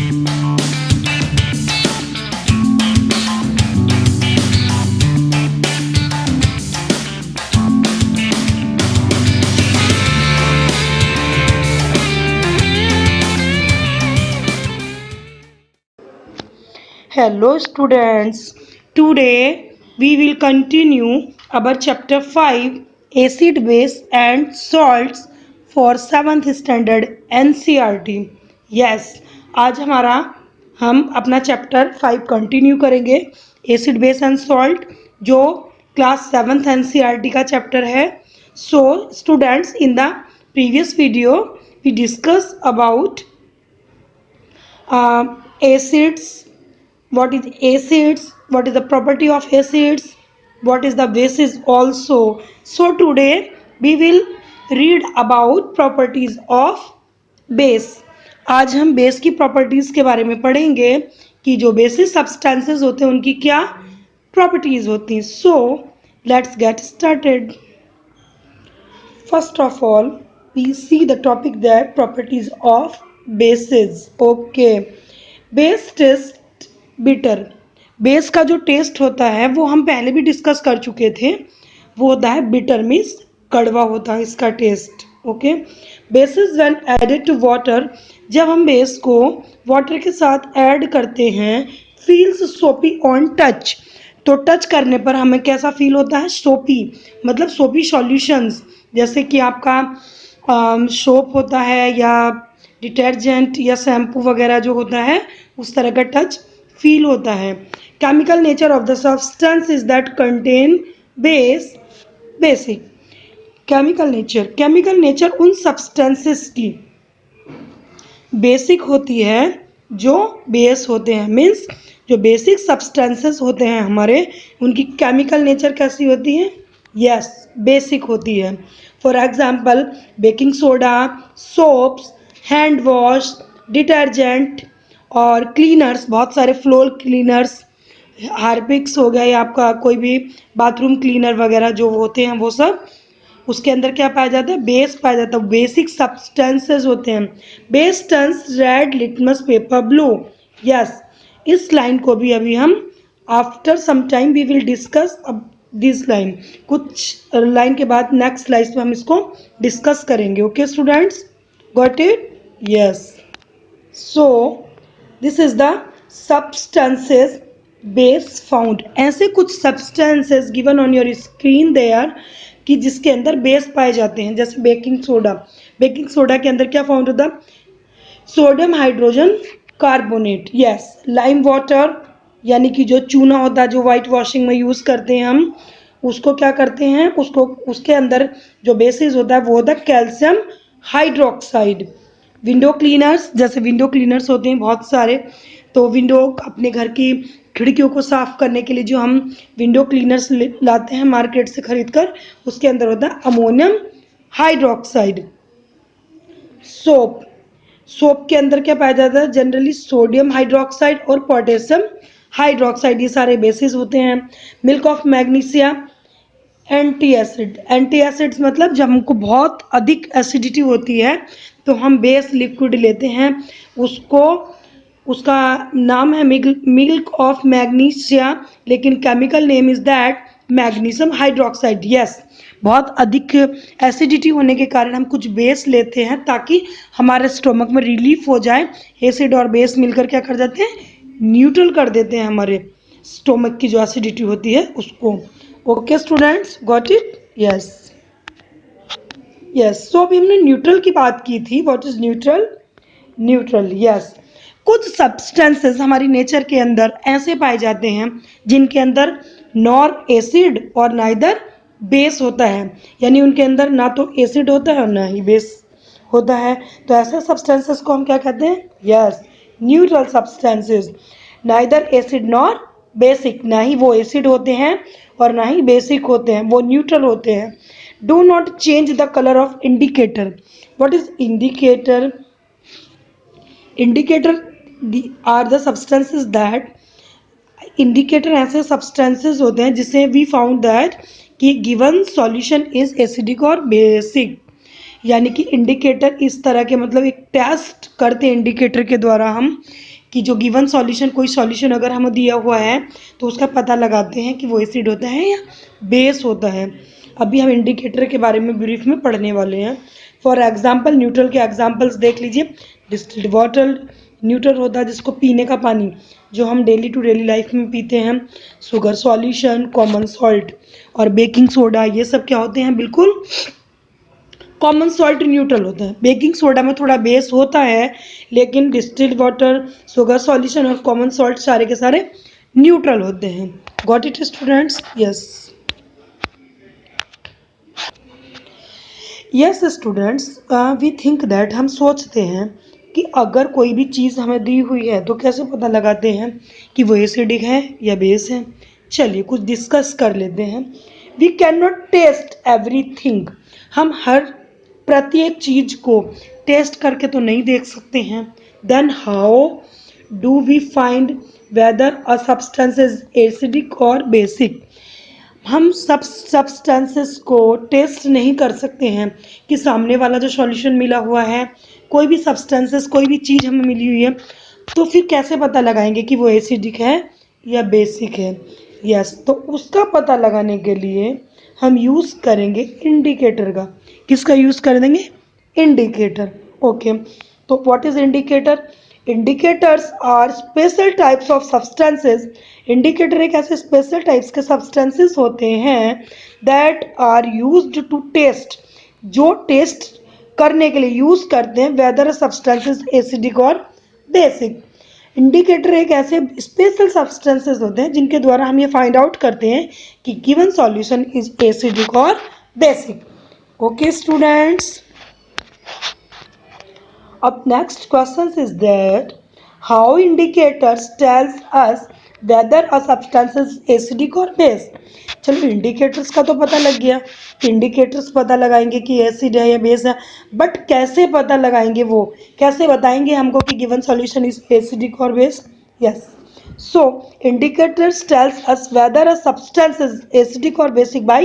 Hello students, today we will continue our chapter 5 acid base and salts for 7th standard NCERT. Yes, आज हम अपना chapter 5 continue करेंगे acid base and salt जो class 7th NCERT का chapter है. So students, in the previous video we discuss about acids, what is acids, what is the property of acids, what is the bases also. So today we will read about properties of base. आज हम base की properties के बारे में पढ़ेंगे कि जो basis substances होते हैं उनकी क्या प्रॉपर्टीज होती हैं. So let's get started. First of all, we see the topic there, properties of bases. Okay. Base taste bitter. Base का जो टेस्ट होता है वो हम पहले भी डिस्कस कर चुके थे. वो होता है बिटर, मीन्स कड़वा होता है इसका taste. Okay. Bases when added to water, जब हम बेस को वाटर के साथ ऐड करते हैं, फील्स सोपी ऑन टच. तो टच करने पर हमें कैसा फील होता है? सोपी, मतलब सोपी सॉल्यूशंस, जैसे कि आपका सोप होता है या डिटर्जेंट या शैम्पू वगैरह जो होता है उस तरह का टच फील होता है. Chemical nature of the substance is that contain base. Basic chemical nature उन सब्सटेंसेस की बेसिक होती है जो बेस होते हैं. मीन्स जो बेसिक सब्सटेंसेस होते हैं हमारे, उनकी केमिकल नेचर कैसी होती है? यस, बेसिक होती है. For example baking soda, soaps, hand wash, detergent और क्लीनर्स, बहुत सारे फ्लोर क्लीनर्स, हार्पिक्स हो गया या आपका कोई भी बाथरूम क्लीनर वगैरह जो होते हैं वो सब, उसके अंदर क्या पाया जाता है? बेस पाया जाता है. बेसिक सब्सटेंसेस होते हैं. Base turns red litmus paper blue. Yes, इस लाइन को भी अभी हम after some time we will discuss this line. कुछ लाइन के बाद नेक्स्ट स्लाइड में हम इसको डिस्कस करेंगे. Okay students, got it? Yes. So this is the substances base found. ऐसे कुछ substances given on your screen there कि जिसके अंदर बेस पाए जाते हैं. जैसे बेकिंग सोडा. बेकिंग सोडा के अंदर क्या फाउंड होता है? Sodium hydrogen carbonate. Yes. Lime water, यानी कि जो चूना होता है जो वाइट वॉशिंग में यूज़ करते हैं हम, उसको क्या करते हैं, उसको उसके अंदर जो बेसिस होता है वो होता है कैल्शियम हाइड्रोक्साइड. विंडो क्लीनर्स, जैसे विंडो क्लीनर्स होते हैं बहुत सारे, तो विंडो अपने घर की खिड़कियों को साफ़ करने के लिए जो हम विंडो क्लीनर्स लाते हैं मार्केट से खरीद कर, उसके अंदर होता है अमोनियम हाइड्रोक्साइड. सोप के अंदर क्या पाया जाता है? जनरली सोडियम हाइड्रोक्साइड और पोटेशियम हाइड्रोक्साइड, ये सारे बेसिस होते हैं. Milk of magnesia, anti acid. Anti acids मतलब जब हमको बहुत अधिक एसिडिटी होती है तो हम बेस लिक्विड लेते हैं, उसको उसका नाम है मिल्क ऑफ मैग्नीशिया, लेकिन chemical name is that magnesium hydroxide. Yes, बहुत अधिक एसिडिटी होने के कारण हम कुछ बेस लेते हैं ताकि हमारे स्टोमक में रिलीफ हो जाए. एसिड और बेस मिलकर क्या कर देते हैं? न्यूट्रल कर देते हैं हमारे स्टोमक की जो एसिडिटी होती है उसको. Okay students, got it? Yes. Yes. So अभी हमने न्यूट्रल की बात की थी. What is neutral? Neutral. Yes. कुछ सब्सटेंसेस हमारी नेचर के अंदर ऐसे पाए जाते हैं जिनके अंदर नॉर एसिड और नाइदर बेस होता है, यानी उनके अंदर ना तो एसिड होता है और ना ही बेस होता है. तो ऐसे सब्सटेंसेस को हम क्या कहते हैं? Yes, neutral substances. Neither acid nor basic, ना ही वो एसिड होते हैं और ना ही बेसिक होते हैं, वो न्यूट्रल होते हैं. Do not change the colour of indicator. What is indicator? Indicator are the substances that, indicator ऐसे सब्सटेंसेस होते हैं जिससे वी फाउंड दैट कि गिवन सॉल्यूशन इज एसिडिक और बेसिक. यानी कि इंडिकेटर इस तरह के, मतलब एक टेस्ट करते हैं इंडिकेटर के द्वारा हम कि जो गिवन सॉल्यूशन, कोई सॉल्यूशन अगर हमें दिया हुआ है तो उसका पता लगाते हैं कि वो एसिड होता है या बेस होता है। अभी हम इंडिकेटर के बारे में ब्रीफ में पढ़ने वाले हैं। फॉर एग्जाम्पल न्यूट्रल के एग्जाम्पल्स देख लीजिए। डिस्टिल्ड वाटर न्यूट्रल होता है जिसको पीने का पानी जो हम डेली टू डेली लाइफ में पीते हैं। शुगर सॉल्यूशन, कॉमन सॉल्ट और बेकिंग सोडा, ये सब क्या होते हैं, बिल्कुल कॉमन सॉल्ट न्यूट्रल होता है। बेकिंग सोडा में थोड़ा बेस होता है, लेकिन डिस्टिल्ड वाटर, शुगर सॉल्यूशन और कॉमन सॉल्ट सारे के सारे न्यूट्रल होते हैं। Got it students? Yes, yes students, we think that, हम सोचते हैं कि अगर कोई भी चीज़ हमें दी हुई है तो कैसे पता लगाते हैं कि वो एसिडिक है या बेस है। चलिए कुछ डिस्कस कर लेते हैं। We can not test everything, हम हर प्रत्येक चीज़ को टेस्ट करके तो नहीं देख सकते हैं। Then how do we find whether a substance is acidic और बेसिक? हम सब सब्सटेंसेस को टेस्ट नहीं कर सकते हैं कि सामने वाला जो सॉल्यूशन मिला हुआ है, कोई भी सब्सटेंसेस, कोई भी चीज़ हमें मिली हुई है, तो फिर कैसे पता लगाएंगे कि वो एसिडिक है या बेसिक है? यस, तो उसका पता लगाने के लिए हम यूज़ करेंगे इंडिकेटर का। किसका यूज़ कर देंगे? इंडिकेटर। ओके, तो what is indicator? Indicators are special types of substances. Indicator एक ऐसे स्पेशल टाइप्स के सब्सटेंसेस होते हैं that are used to test, जो टेस्ट करने के लिए यूज करते हैं वेदर सब्सटेंसेस एसिडिक और बेसिक। इंडिकेटर एक ऐसे स्पेशल सब्सटेंसेस होते हैं जिनके द्वारा हम ये फाइंड आउट करते हैं कि गिवन सॉल्यूशन इज एसिडिक और basic. Okay students, up next questions is that how indicators tells us whether a substance is acidic or base। चलो इंडिकेटर्स का तो पता लग गया, इंडिकेटर्स पता लगाएंगे कि एसिड है या बेस है, बट कैसे पता लगाएंगे, वो कैसे बताएंगे हमको कि गिवन सॉल्यूशन इज एसिडिक और base? Yes, so indicators tells us whether a substance is acidic or basic by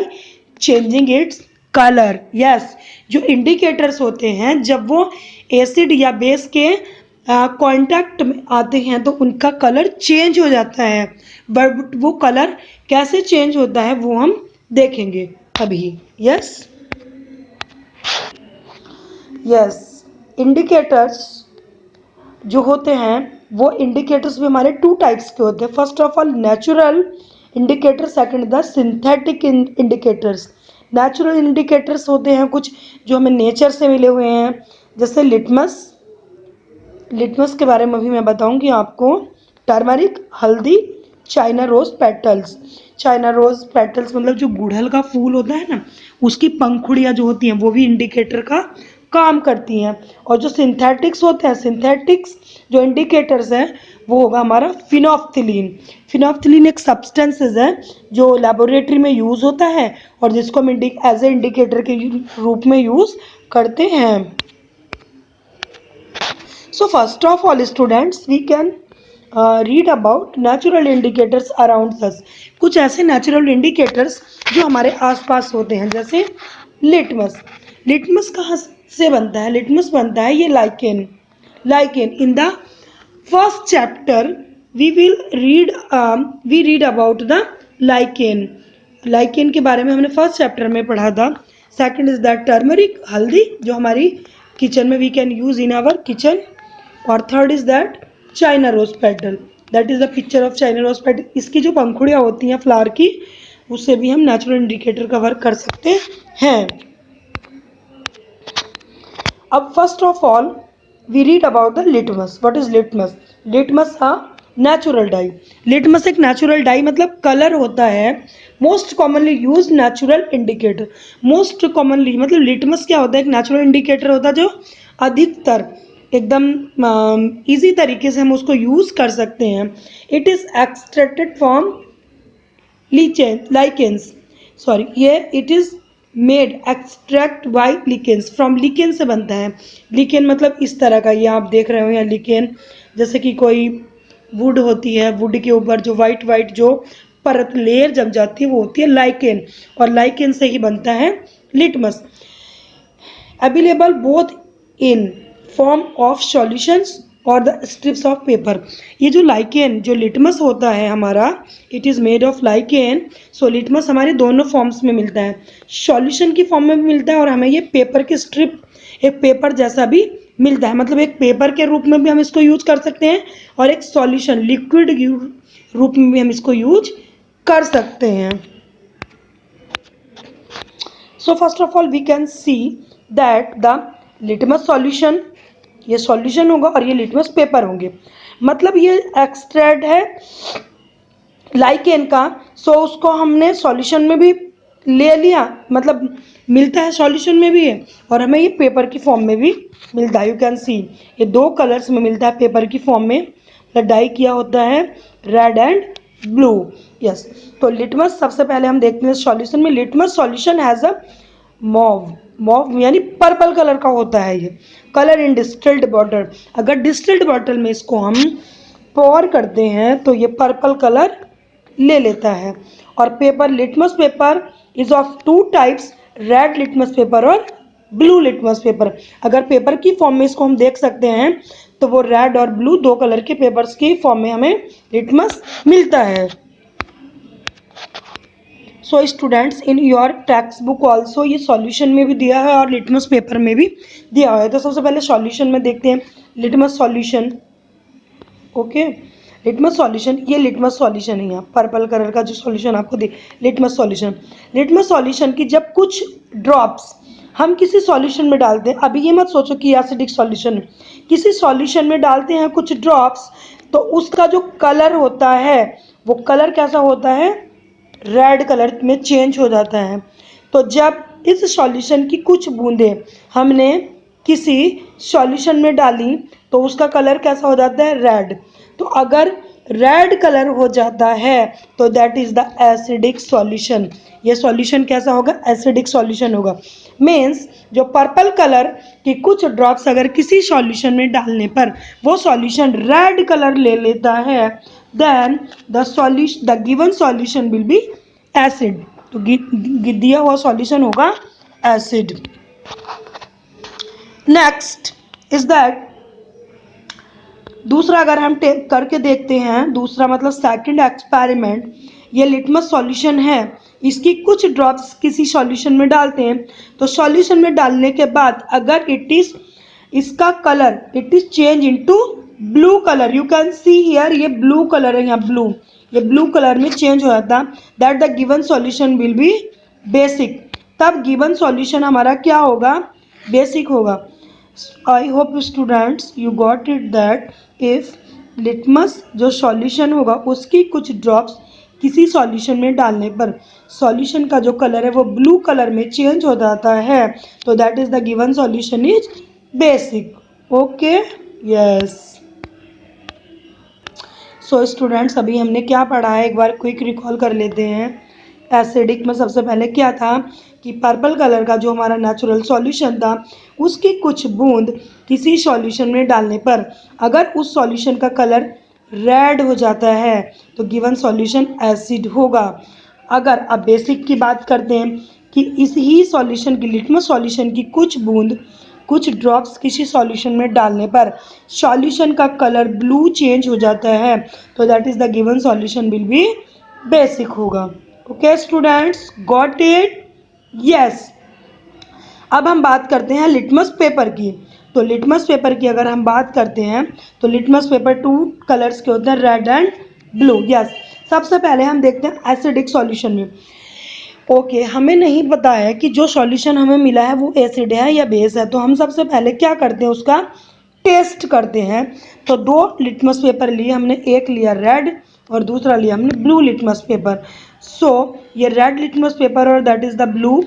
changing its colour. Yes, जो इंडिकेटर्स होते हैं जब वो एसिड या बेस के कांटेक्ट में आते हैं तो उनका कलर चेंज हो जाता है। बट वो कलर कैसे चेंज होता है वो हम देखेंगे अभी। यस, यस, इंडिकेटर्स जो होते हैं वो इंडिकेटर्स भी हमारे टू टाइप्स के होते हैं। First of all natural indicator, second the synthetic indicators. Natural indicators होते हैं कुछ जो हमें नेचर से मिले हुए हैं, जैसे लिटमस। लिटमस के बारे में भी मैं बताऊंगी आपको। टर्मरिक, हल्दी, China rose petals. China rose petals मतलब जो गुड़हल का फूल होता है ना, उसकी पंखुड़ियाँ जो होती हैं वो भी इंडिकेटर का काम करती हैं। और जो सिंथेटिक्स होते हैं, सिंथेटिक्स जो इंडिकेटर्स हैं वो होगा हमारा फिनोफ्थिलीन। फिनोफ्थिलीन एक सब्सटेंसेस है जो लेबोरेटरी में यूज़ होता है और जिसको हम एज ए इंडिकेटर के रूप में यूज़ करते हैं। So first of all students, we can read about natural indicators around us। कुछ ऐसे नेचुरल इंडिकेटर्स जो हमारे आसपास होते हैं, जैसे लिटमस। लिटमस कहाँ से बनता है? लिटमस बनता है ये lichen. Lichen in the first chapter we read about the lichen. Lichen के बारे में हमने फर्स्ट चैप्टर में पढ़ा था। सेकंड इज द टर्मरिक, हल्दी जो हमारी किचन में we can use in our kitchen. और third is that China rose petal, that is the picture of China rose petal. इसकी जो पंखुड़ियाँ होती हैं फ्लावर की, उससे भी हम नेचुरल इंडिकेटर का वर्क कर सकते हैं। अब first of all we read about the litmus. What is litmus? Litmus a natural dye. Litmus एक नेचुरल डाई मतलब कलर होता है। Most commonly use natural indicator. Most commonly मतलब लिटमस क्या होता है? एक नेचुरल इंडिकेटर होता है जो अधिकतर एकदम इजी तरीके से हम उसको यूज़ कर सकते हैं। It is extracted from lichens, sorry, ये it is made extract by lichens, from lichen से बनता है। लिकेन मतलब इस तरह का, ये आप देख रहे हो यहाँ लिकेन, जैसे कि कोई वुड होती है, वुड के ऊपर जो वाइट वाइट जो परत लेयर जम जाती है वो होती है लाइकेन, और लाइकेन से ही बनता है litmus. Available both in form of solutions और द स्ट्रिप्स ऑफ पेपर। ये जो लाइकेन जो लिटमस होता है हमारा, it is made of lichen. So litmus हमारे दोनों फॉर्म्स में मिलता है, सॉल्यूशन की फॉर्म में भी मिलता है और हमें ये पेपर के स्ट्रिप, एक पेपर जैसा भी मिलता है, मतलब एक पेपर के रूप में भी हम इसको यूज कर सकते हैं और एक सॉल्यूशन लिक्विड रूप में भी हम इसको यूज कर सकते हैं। So first of all we can see that the litmus solution, ये सॉल्यूशन होगा और ये लिटमस पेपर होंगे, मतलब ये एक्सट्रैक्ट है लाइकेन का। सो उसको हमने सॉल्यूशन में भी ले लिया, मतलब मिलता है सॉल्यूशन में भी है और हमें ये पेपर की फॉर्म में भी मिलता है। यू कैन सी ये दो कलर्स में मिलता है पेपर की फॉर्म में, मतलब डाई किया होता है रेड एंड ब्लू। यस, तो लिटमस सबसे पहले हम देखते हैं सॉल्यूशन में। Litmus solution has a mauve, mauve यानी पर्पल कलर का होता है ये कलर इन डिस्टिल्ड बॉटल। अगर डिस्टिल्ड बॉटल में इसको हम पोर करते हैं तो ये पर्पल कलर ले लेता है। और paper litmus paper is of two types, red litmus paper और ब्लू लिटमस पेपर। अगर पेपर की फॉर्म में इसको हम देख सकते हैं तो वो रेड और ब्लू दो कलर के पेपर्स की फॉर्म में हमें लिटमस मिलता है। So students in your text book also ये सॉल्यूशन में भी दिया है और लिटमस पेपर में भी दिया हुआ है। तो सबसे पहले सॉल्यूशन में देखते हैं litmus solution. Okay, litmus solution, ये लिटमस सॉल्यूशन है, यहाँ पर्पल कलर का जो सॉल्यूशन आपको दे, लिटमस सॉल्यूशन। लिटमस सॉल्यूशन की जब कुछ ड्रॉप्स हम किसी सॉल्यूशन में डालते हैं, अभी ये मत सोचो कि एसिडिक सॉल्यूशन है, किसी सॉल्यूशन में डालते हैं कुछ ड्रॉप्स, तो उसका जो कलर होता है वो कलर कैसा होता है, रेड कलर में चेंज हो जाता है। तो जब इस सॉल्यूशन की कुछ बूंदें हमने किसी सॉल्यूशन में डाली तो उसका कलर कैसा हो जाता है, रेड। तो अगर रेड कलर हो जाता है तो that is the acidic solution. ये सॉल्यूशन कैसा होगा, एसिडिक सॉल्यूशन होगा। मीन्स जो पर्पल कलर की कुछ ड्रॉप्स अगर किसी सॉल्यूशन में डालने पर वो सॉल्यूशन रेड कलर ले लेता है, then the given solution will be acid. तो दिया हुआ सॉल्यूशन होगा एसिड। नेक्स्ट इज दैट, दूसरा अगर हम करके देखते हैं, दूसरा मतलब सेकंड एक्सपेरिमेंट, ये लिटमस सॉल्यूशन है, इसकी कुछ ड्रॉप्स किसी सॉल्यूशन में डालते हैं तो सॉल्यूशन में डालने के बाद अगर इट इज, इसका colour it is change into blue colour, you can see here ये ब्लू कलर है, यहाँ ब्लू, ये ब्लू कलर में चेंज हो जाता, that the given solution will be basic. तब गिवन सॉल्यूशन हमारा क्या होगा, बेसिक होगा। I hope students you got it that if litmus जो सॉल्यूशन होगा उसकी कुछ ड्रॉप्स किसी सॉल्यूशन में डालने पर सॉल्यूशन का जो कलर है वो ब्लू कलर में चेंज हो जाता है, तो that is the given solution is basic. Okay, yes. So students अभी हमने क्या पढ़ा है एक बार क्विक रिकॉल कर लेते हैं। एसिडिक में सबसे पहले क्या था कि पर्पल कलर का जो हमारा नेचुरल सॉल्यूशन था उसकी कुछ बूंद किसी सॉल्यूशन में डालने पर अगर उस सॉल्यूशन का कलर रेड हो जाता है तो गिवन सॉल्यूशन एसिड होगा। अगर अब बेसिक की बात करते हैं कि इस ही सॉल्यूशन की, लिटमस सॉल्यूशन की कुछ बूंद कुछ ड्रॉप्स किसी सॉल्यूशन में डालने पर सॉल्यूशन का कलर ब्लू चेंज हो जाता है तो that is the given solution will be basic होगा। Okay students, got it, yes. अब हम बात करते हैं लिटमस पेपर की। तो लिटमस पेपर की अगर हम बात करते हैं तो लिटमस पेपर टू कलर्स के होते हैं, रेड एंड ब्लू। यस, सबसे पहले हम देखते हैं एसिडिक सॉल्यूशन में। ओके, हमें नहीं पता है कि जो सॉल्यूशन हमें मिला है वो एसिड है या बेस है, तो हम सबसे पहले क्या करते हैं, उसका टेस्ट करते हैं। तो दो लिटमस पेपर लिए हमने, एक लिया रेड और दूसरा लिया हमने ब्लू लिटमस पेपर। सो ये रेड लिटमस पेपर और that is the blue,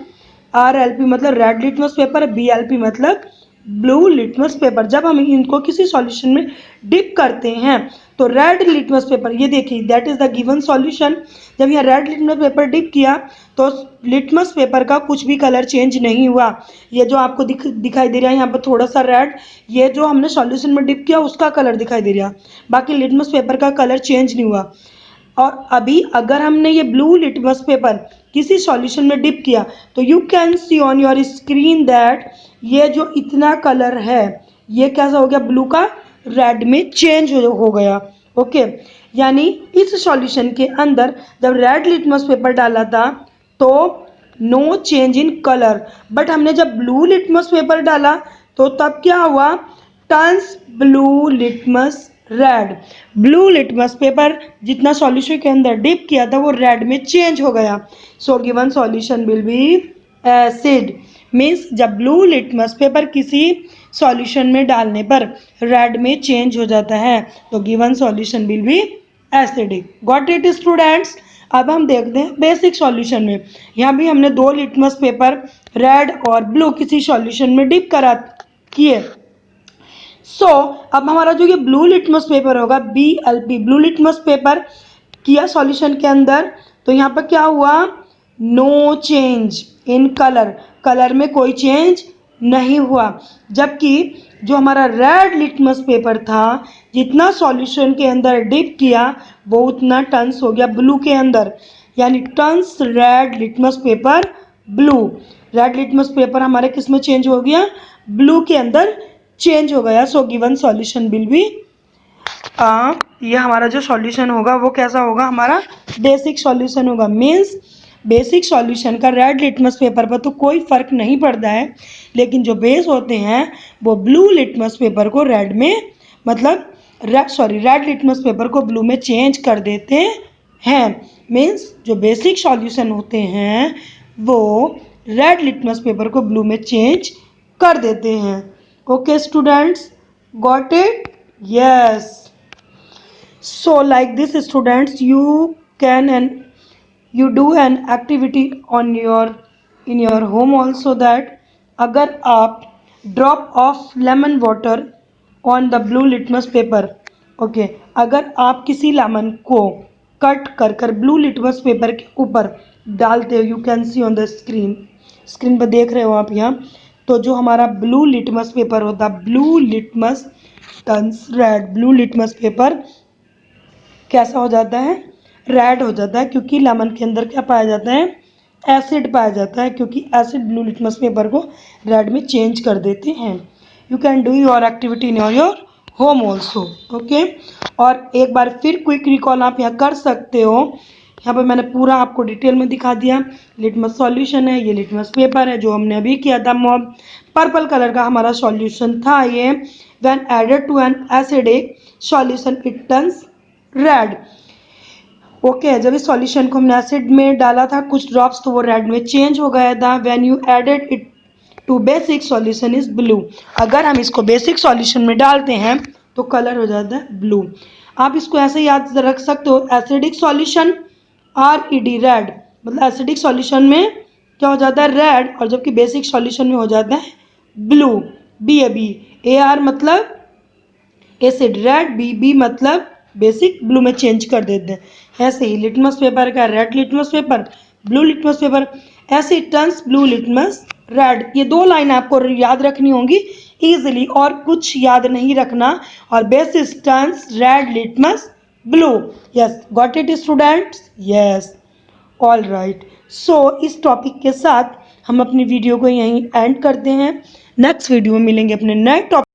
RLP मतलब रेड लिटमस पेपर, BLP मतलब ब्लू लिटमस पेपर। जब हम इनको किसी सॉल्यूशन में डिप करते हैं तो रेड लिटमस पेपर, ये देखिए that is the given solution. जब यहाँ रेड लिटमस पेपर डिप किया तो लिटमस पेपर का कुछ भी कलर चेंज नहीं हुआ। ये जो आपको दिखाई दे रहा है यहाँ पर थोड़ा सा रेड, ये जो हमने सॉल्यूशन में डिप किया उसका कलर दिखाई दे रहा, बाकी लिटमस पेपर का कलर चेंज नहीं हुआ। और अभी अगर हमने ये ब्लू लिटमस पेपर किसी सॉल्यूशन में डिप किया तो you can see on your screen that ये जो इतना कलर है ये कैसा हो गया, ब्लू का रेड में चेंज हो गया। ओके, यानी इस सॉल्यूशन के अंदर जब रेड लिटमस पेपर डाला था तो no change in colour, but हमने जब ब्लू लिटमस पेपर डाला तो तब क्या हुआ, turns blue litmus red. Blue litmus paper जितना सॉल्यूशन के अंदर डिप किया था वो रेड में चेंज हो गया। So given solution will be acid. Means जब ब्लू लिटमस पेपर किसी सॉल्यूशन में डालने पर रेड में चेंज हो जाता है तो given solution will B acidic. Got it students. अब हम देखते हैं बेसिक सॉल्यूशन में। यहाँ भी हमने 2 लिटमस पेपर रेड और ब्लू किसी सॉल्यूशन में डिप करा किए। सो अब हमारा जो ये ब्लू लिटमस पेपर होगा BLP, ब्लू लिटमस पेपर किया सॉल्यूशन के अंदर, तो यहाँ पर क्या हुआ, no change in colour, colour में कोई चेंज नहीं हुआ। जबकि जो हमारा रेड लिटमस पेपर था जितना सॉल्यूशन के अंदर डिप किया वो उतना टर्न्स हो गया ब्लू के अंदर, यानी turns red litmus paper blue. Red litmus paper हमारे किस में चेंज हो गया, ब्लू के अंदर चेंज हो गया। So given solution will B, ये हमारा जो सॉल्यूशन होगा वो कैसा होगा, हमारा बेसिक सॉल्यूशन होगा। मीन्स बेसिक सॉल्यूशन का रेड लिटमस पेपर पर तो कोई फ़र्क नहीं पड़ता है, लेकिन जो बेस होते हैं वो ब्लू लिटमस पेपर को रेड में, मतलब रेड लिटमस पेपर को ब्लू में चेंज कर देते हैं। मीन्स जो बेसिक सॉल्यूशन होते हैं वो रेड लिटमस पेपर को ब्लू में चेंज कर देते हैं। Okay students, got it? Yes. So like this students, you can and you do an activity on your in your home also, that अगर आप drop of lemon water on the blue litmus paper, okay, अगर आप किसी lemon को cut कर कर blue litmus paper के ऊपर डालते हो, you can see on the screen, screen पर देख रहे हो आप यहाँ, तो जो हमारा ब्लू लिटमस पेपर होता है, blue litmus turns red, blue litmus paper कैसा हो जाता है, रेड हो जाता है, क्योंकि लेमन के अंदर क्या पाया जाता है, एसिड पाया जाता है, क्योंकि एसिड ब्लू लिटमस पेपर को रेड में चेंज कर देते हैं। You can do your activity in your home also. Okay, और एक बार फिर क्विक रिकॉल आप यहाँ कर सकते हो। यहाँ पर मैंने पूरा आपको डिटेल में दिखा दिया। लिटमस सॉल्यूशन है, ये लिटमस पेपर है जो हमने अभी किया था मॉब, पर्पल कलर का हमारा सॉल्यूशन था ये। When added to an acidic solution it turns red. Okay, जब इस सॉल्यूशन को हमने एसिड में डाला था कुछ ड्रॉप्स तो वो रेड में चेंज हो गया था। When you added it to basic solution is blue, अगर हम इसको बेसिक सॉल्यूशन में डालते हैं तो कलर हो जाता है ब्लू। आप इसको ऐसे याद रख सकते हो, एसिडिक सॉल्यूशन RED रेड, मतलब एसिडिक सॉल्यूशन में क्या हो जाता है, रेड, और जबकि बेसिक सॉल्यूशन में हो जाता है ब्लू। BAR मतलब एसिड रेड, BB मतलब बेसिक ब्लू में चेंज कर देते हैं। ऐसे ही लिटमस पेपर का red litmus paper, blue litmus paper, ऐसे टर्न्स ब्लू लिटमस रेड। ये 2 लाइन आपको याद रखनी होंगी इजीली, और कुछ याद नहीं रखना। और bases turns red litmus blue. Yes, got it students? Yes, all right. So इस टॉपिक के साथ हम अपनी वीडियो को यहीं एंड करते हैं। नेक्स्ट वीडियो में मिलेंगे अपने नए टॉपिक